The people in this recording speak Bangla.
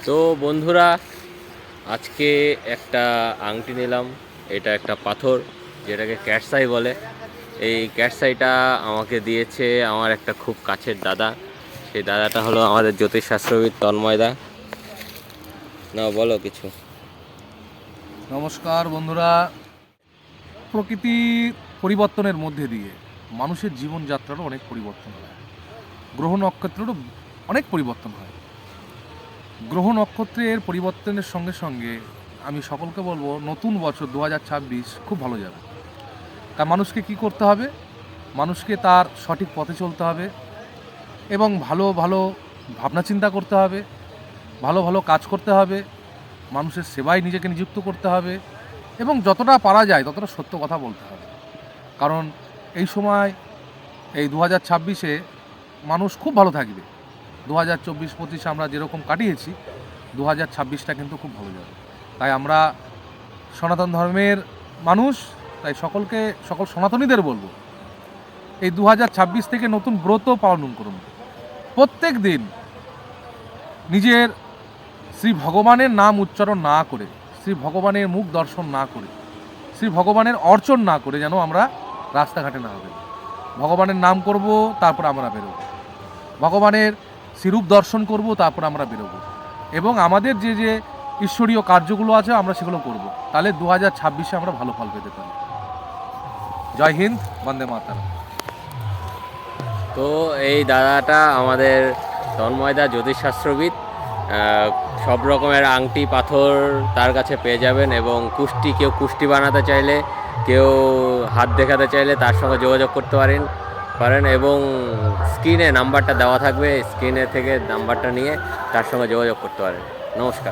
তো বন্ধুরা, আজকে একটা আংটি নিলাম। এটা একটা পাথর, যেটাকে ক্যাটসাই বলে। এই ক্যাটসাইটা আমাকে দিয়েছে আমার একটা খুব কাছের দাদা। সেই দাদাটা হলো আমাদের জ্যোতিষশাস্ত্রবিদ তন্ময়দা। না, বলো কিছু। নমস্কার বন্ধুরা। প্রকৃতি পরিবর্তনের মধ্যে দিয়ে মানুষের জীবনযাত্রারও অনেক পরিবর্তন হয়, গ্রহ নক্ষত্রেরও অনেক পরিবর্তন হয়। গ্রহ নক্ষত্রের পরিবর্তনের সঙ্গে সঙ্গে আমি সকলকে বলবো, নতুন বছর 2026 খুব ভালো যাবে। তা মানুষকে কি করতে হবে? মানুষকে তার সঠিক পথে চলতে হবে এবং ভালো ভালো ভাবনা চিন্তা করতে হবে, ভালো ভালো কাজ করতে হবে, মানুষের সেবায় নিজেকে নিযুক্ত করতে হবে এবং যতটা পারা যায় ততটা সত্য কথা বলতে হবে। কারণ এই সময়, এই 2026-এ মানুষ খুব ভালো থাকবে। 2024-25 আমরা যেরকম কাটিয়েছি, 2026টা কিন্তু খুব ভালো যাবে। তাই আমরা সনাতন ধর্মের মানুষ, তাই সকল সনাতনীদের বলবো, এই 2026 থেকে নতুন ব্রত পালন করুন। প্রত্যেক দিন নিজের শ্রী ভগবানের নাম উচ্চারণ না করে, শ্রী ভগবানের মুখ দর্শন না করে, শ্রী ভগবানের অর্চন না করে যেন আমরা রাস্তাঘাটে না হবে। ভগবানের নাম করব, তারপর আমরা বেরোবো। ভগবানের শ্রীরূপ দর্শন করব, তারপর আমরা বেরোবো। এবং আমাদের যে যে ঈশ্বরীয় কার্যগুলো আছে আমরা সেগুলো করব। তাহলে 2026-এ আমরা ভালো ফল পেতে পারি। জয় হিন্দ, বন্দে মাতরম। তো এই দাদাটা আমাদের তন্ময়দা জ্যোতিষশাস্ত্রবিদ। সব রকমের আংটি পাথর তার কাছে পেয়ে যাবেন। এবং কেউ কুষ্টি বানাতে চাইলে, কেউ হাত দেখাতে চাইলে তার সঙ্গে যোগাযোগ করতে পারেন। এবং স্ক্রিনে নাম্বারটা দেওয়া থাকবে, স্ক্রিনে থেকে নাম্বারটা নিয়ে তার সঙ্গে যোগাযোগ করতে পারেন। নমস্কার।